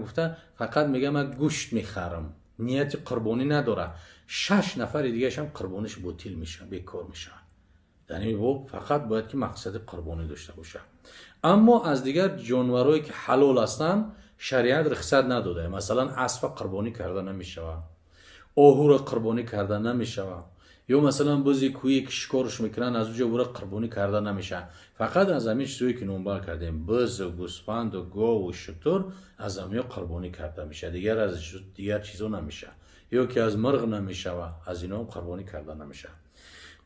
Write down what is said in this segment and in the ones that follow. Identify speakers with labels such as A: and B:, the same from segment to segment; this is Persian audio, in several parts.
A: گفته فقط میگه من گوشت میخرم، نیت قربانی نداره. 6 نفر دیگه هم قربانیش باطل میشه، بیکار میشه. یعنی فقط باید که مقصد قربانی داشته باشه. اما از دیگر جانورایی که حلال هستن شریعت رخصت نداده. مثلا اسب قربانی کرده نمیشه، آهو را قربانی کرده نمیشه، یا مثلا بزی کویی که شکارش میکنن از اونجا برای قربانی کرده نمیشه. فقط از همین چیزایی که نمبر کردیم، بز و گوسفند و گاو و شتر از همین قربانی کرده میشه، دیگر چیزا نمیشه. یا که از مرغ نمیشه و از اینا هم قربانی کرده نمیشه.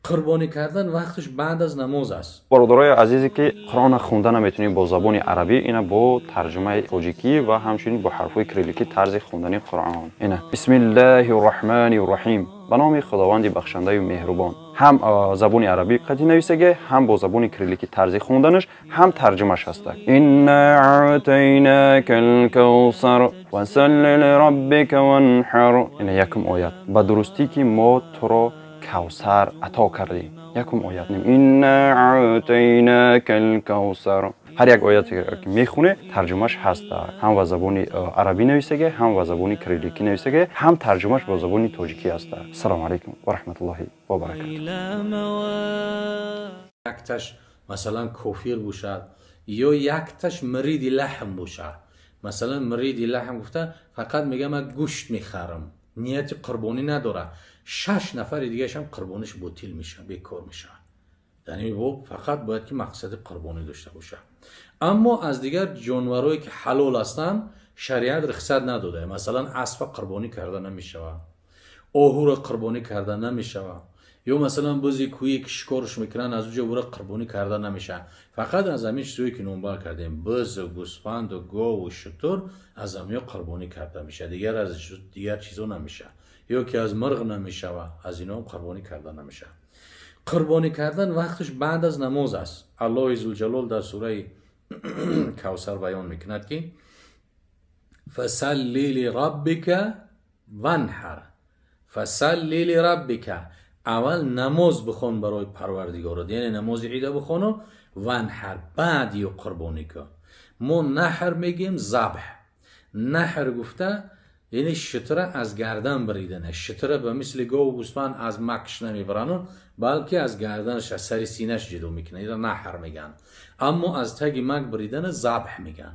A: قربانی کردن وقتش بعد از نماز است.
B: برادرای عزیزی که قرآن خونده نمیتونید با زبان عربی، اینا با ترجمه تاجیکی و همچنین با حرفای کریلیکی طرز خوندن قرآن. اینا بسم الله الرحمن الرحیم، به نام خداوند بخشنده و مهربان. هم زبان عربی قدی نویسه، هم با زبان کریلیکی طرز خوندنش، هم ترجمهش هست. انا اعطیناک الکوثر فصل لربک وانحر. اینا یکم آیت به درستی که ما تو را کوثر عطا کردیم. یکم آیت نیم انا اعطیناک الکوثر. هر یک آیتی که میخونه ترجمهش هست، هم به زبان عربی نویسه، هم به زبان کریلیکی نویسه، هم ترجمهش به زبان تاجیکی است. السلام علیکم و رحمت الله و برکاته.
A: یکتش مثلا کافر باشد یا یکتش مرید لحم باشد. مثلا مرید لحم گفته فقط میگه من گوشت میخرم، نیت قربانی نداره. 6 نفر دیگه هم قربانیش باطل میشه، بیکار میشه. یعنی فقط باید که مقصد قربانی داشته باشه. اما از دیگر جانورایی که حلال هستن شریعت رخصت نداده. مثلا اسب قربانی کرده نمیشه، آهو را قربانی کرده نمیشه، یا مثلا بزی کویی که شکارش میکنن از اونجا برای قربانی کرده نمیشه. فقط از همین چیزایی که نمبر کردیم، بز و گوسفند و گاو و شتر از همین قربانی کرده میشه، دیگر چیزا نمیشه. یا که از مرغ نمیشه و از اینا هم قربانی کرده نمیشه. قربانی کردن وقتش بعد از نماز است. الله عزوجلال در سوره کوثر بیان میکند که فصلی لربک وانحر. فصلی لربک، اول نماز بخون برای پروردگارت، یعنی نماز عید بخون و وانحر بعد یا قربانی کن. ما نحر میگیم ذبح. نحر گفته یعنی شتره از گردن بریدنه. شتره به مثل گاو و گوسفند از مکش نمیبرن، بلکه از گردنش، از سر سینه‌اش جدا میکنه، اینا نحر میگن. اما از تگ مک بریدن ذبح میگن.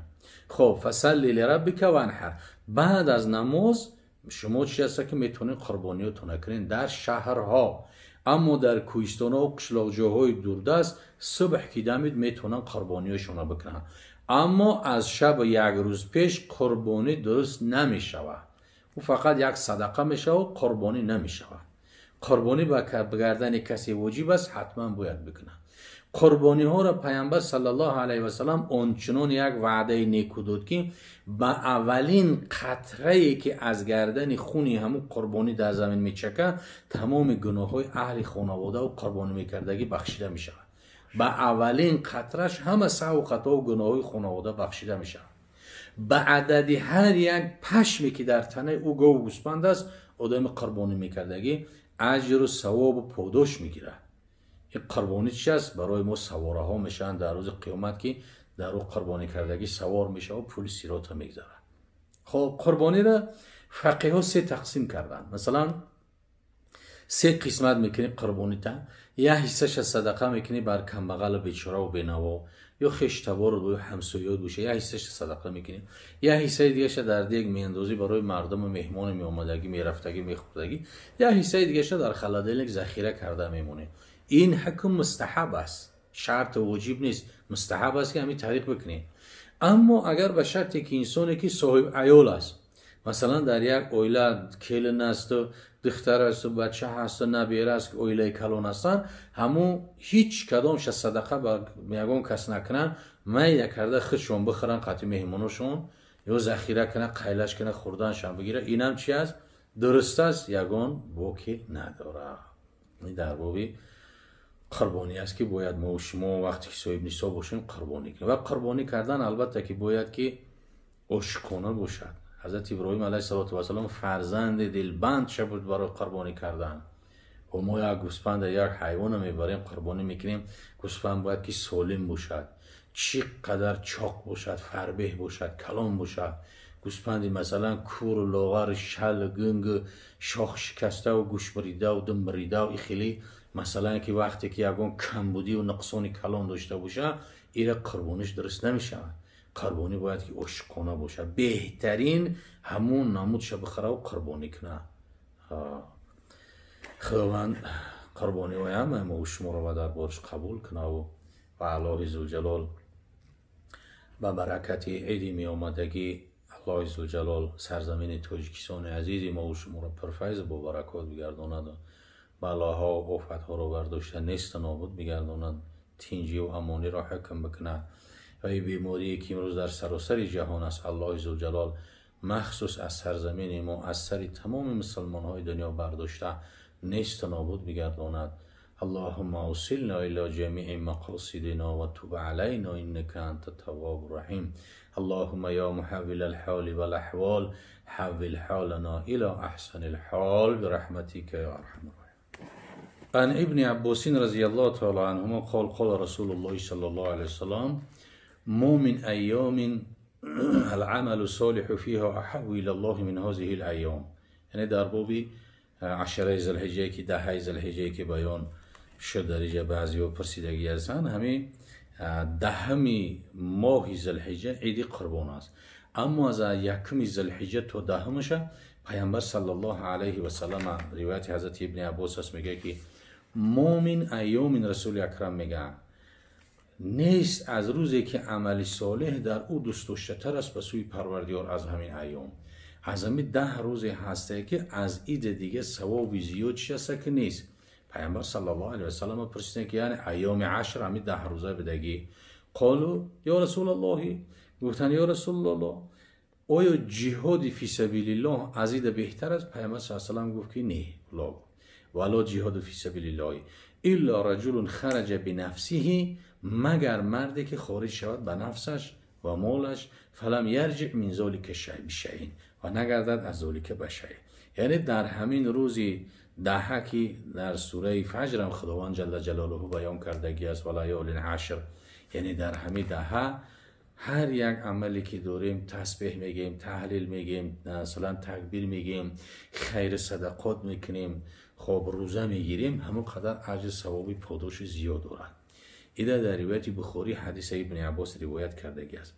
A: خب فصلی لربک وانحر، بعد از نماز شما چی هست که میتونید قربانیاتون کنین در شهرها. اما در کوهستان و قشلاق‌جاهای دوردست صبح که دمید میتونن قربانیاشون بکنن. اما از شب یک روز پیش قربانی درست نمیشود. او فقط یک صدقه میشه و قربانی نمیشود. قربانی به گردن کسی واجب است، حتما باید بکنه. قربانی ها را پیامبر صلی الله علیه و سلم آنچنان یک وعده نیکو داد که با اولین قطره ای که از گردن خونی همون قربانی در زمین میچکه، تمام گناه های اهل خانواده و قربانی میکردگی بخشیده میشه. با اولین قطرش همه سعی و خطا و گناه های خانواده بخشیده میشه. به عدد هر یک پشمی که در تنه او گاو و گوسفند است، آدم قربانی میکردگی اجر و ثواب و پاداش میگیره. این قربانی چی است؟ برای ما سواره ها میشن در روز قیامت که در او قربانی کردگی سوار میشه و پول صراط میگذره. خب قربانی را فقیه ها 3 تقسیم کردن. مثلا 3 قسمت میکنی قربانی تا. یا حصهش صدقه میکنی بر کم بغل و بیچاره و بینوا، یا خشتبار و همسایه‌ات باشه، یا حصهش صدقه میکنی. یا حصه دیگه ش در دیگ میاندازی برای مردم و مهمان میآمدگی، میرفتگی، میخوردگی. یا حصه دیگه ش در خلادلک ذخیره کرده میمونه. این حکم مستحب است، شرط واجب نیست، مستحب است که همین طریق بکنی. اما اگر به شرطی که انسانی که صاحب عیال است، مثلا در یک اویله کلن است و دختر است و بچه هست و نبیره است که اویله کلان هستن، همون هیچ کدامش صدقه به یگان کس نکنن، میده کرده خودشون بخورن، قطعی مهمانشون، یا ذخیره کنه، قیلش کنه، خوردنشان بگیره. اینم چی است؟ درست است، یگان باکی نداره. این در بابی قربانی است که باید ما و شما وقتی که صاحب نصاب باشیم قربانی کنیم. و قربانی کردن البته که باید که عاشقانه باشد. حضرت ابراهیم علیه السلام فرزند دلبند شد برای قربانی کردن. و ما یک گوسفند یک حیوان میبریم قربانی میکنیم، گوسفند باید که سالم باشد، چقدر چاق باشد، فربه باشد، کلام باشد، گوسپندی مثلا کور و لاغر شل گنگ شاخ شکسته و گوش بریده و دم بریده و خیلی مثلا که وقتی که یگان کمبودی و نقصان کلان داشته باشه ایره قربانیش درست نمیشه. قربانی باید که عشقانه باشه. بهترین همون نمودش بخره و قربانی کنه. خداوند قربانی و همه و شما رو در بارش قبول کنه و الله عزوجلال با برکت عید می آمدگی الله عزوجلال سرزمین تاجیکستان عزیزی ما و شما رو پرفیض با برکات بگرداند و بلاها و آفتها رو برداشته نیست نابود بگرداند. تینجی و امانی را حکم بکنه و این بیماری که امروز در سراسر جهان است الله عزوجلال مخصوص از سرزمین ما از سر تمام مسلمان های دنیا برداشته نیست نابود بگرداند. اللهم اوصلنا الى جميع مقاصدنا وتب علينا انك انت التواب الرحيم. اللهم يا محول الحال والاحوال حول حالنا الى احسن الحال برحمتك يا ارحم الراحمين. عن ابن عباس رضي الله تعالى عنهما قال قال رسول الله صلى الله عليه وسلم ما من ايام العمل الصالح فيها احب الى الله من هذه الايام. یعنی در بابی 10 ذوالحجه که 10 ذوالحجه که بیان شد درجه بعضی و پرسیدگی هستند همین 10 ماه ذوالحجه عید قربان است. اما از 1 ذوالحجه تا 10 پیامبر صلی الله علیه و سلم روایت حضرت ابن عباس است میگه که ما من ایام رسول اکرم میگه نیست از روزی که عمل صالح در او دوست داشته تر است به سوی پروردگار از همین ایام. از همین 10 روزی هسته که از عید دیگه ثوابی زیاد هست که نیست. پیامبر صلی الله علیه و سلم پرسیدن که یعنی ایام 10 همین 10 روزه بدگی. قالوا یا رسول الله، گفتن یا رسول الله آیا جهاد فی سبیل الله از عید بهتر است؟ پیامبر صلی الله علیه و سلم گفت که نه لا ولا جهاد فی سبیل الله الا رجل خرج بنفسه، مگر مردی که خارج شود به نفسش و مالش فلم یرجع من ذلک شیء و نگردد از ذلک به شیء. یعنی در همین روزی 10 که در سوره فجر هم خداوند جل جلاله بیان کردگی است و لیال عشر، یعنی در همین 10 هر یک عملی که داریم تسبیح میگیم، تهلیل میگیم، مثلا تکبیر میگیم، خیر صدقات میکنیم، خب روزه میگیریم، همون قدر اجر ثوابی پاداش زیاد دارد. ایده در روایت بخاری حدیث ابن عباس روایت کردگی است.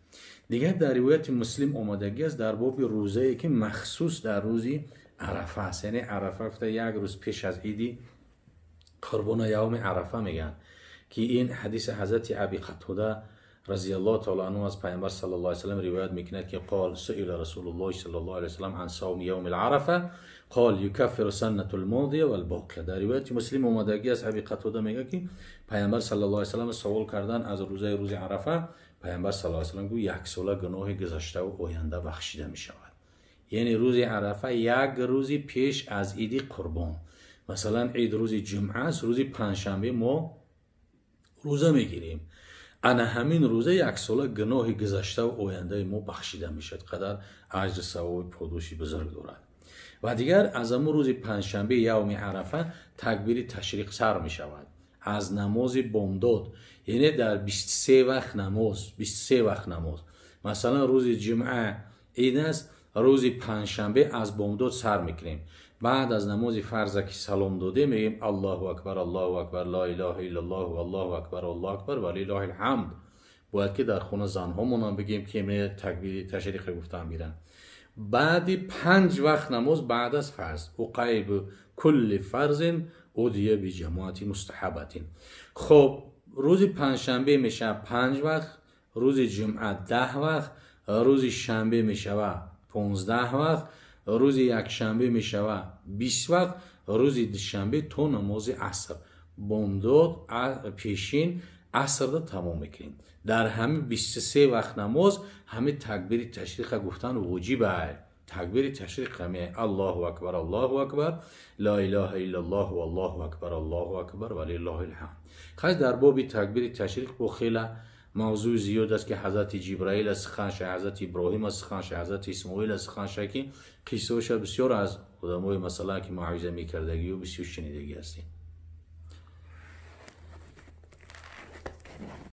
A: دیگر در روایت مسلم آمدگی است در باب روزه‌ای که مخصوص در روزی عرفه است. یعنی عرفه یک روز پیش از عید قربان یوم عرفه میگن که این حدیث حضرت ابی قتاده رضی الله تعالی عنه از پیامبر صلی الله علیه و سلم روایت میکند که قال سئل رسول الله صلی الله علیه و سلم عن صوم یوم العرفه قال یکفر سنة الماضیه والباقیه. در روایت مسلم اومدگی از ابی قتاده میگه که پیامبر صلی الله علیه و سلم سوال کردن از روز عرفه، پیامبر صلی الله علیه و سلم گفت 1 ساله گناه گذشته و آینده بخشیده میشود. یعنی روز عرفه یک روزی پیش از عید قربان. مثلا عید روز جمعه است، روز پنجشنبه ما روزه میگیریم، انا همین روزه 1 ساله گناه گذشته و آینده ما بخشیده میشد، قدر اجر ثواب پاداشی بزرگ دارد. و دیگر از همون روز پنجشنبه یوم عرفه تکبیر تشریق سر می شود از نماز بامداد، یعنی در 23 وقت نماز. مثلا روز جمعه عید است، روز پنجشنبه از بامداد سر میکنیم، بعد از نماز فرض که سلام داده میگیم الله اکبر لا اله الا الله والله اکبر ولله الحمد. باید که در خونه زنها مونم بگیم که تکبیر تشریق گفتن میرن. بعد 5 وقت نماز بعد از فرض عقیب کل فرض ادیه به جماعت مستحبتین. خب روز پنجشنبه میشه 5 وقت، روز جمعه 10 وقت، روز شنبه میشه 15 وقت، روز یکشنبه میشه 20 وقت، روز دوشنبه تو نماز عصر بامداد پیشین عصر را تمام میکنیم. در همه 23 وقت نماز همه تکبیر تشریق گفتن واجبه. تکبیر تشریق همه الله اکبر لا اله الا الله والله اکبر ولله الحمد. خاص در باب تکبیر تشریق با خیلی موضوع زیاد است که حضرت جبرائیل از سخنش، حضرت ابراهیم از سخنش، حضرت اسماعیل از سخنش که قصه‌اش بسیار از آدمای مثلا که موعظه می‌کردگی و بسیار شنیدگی هستیم.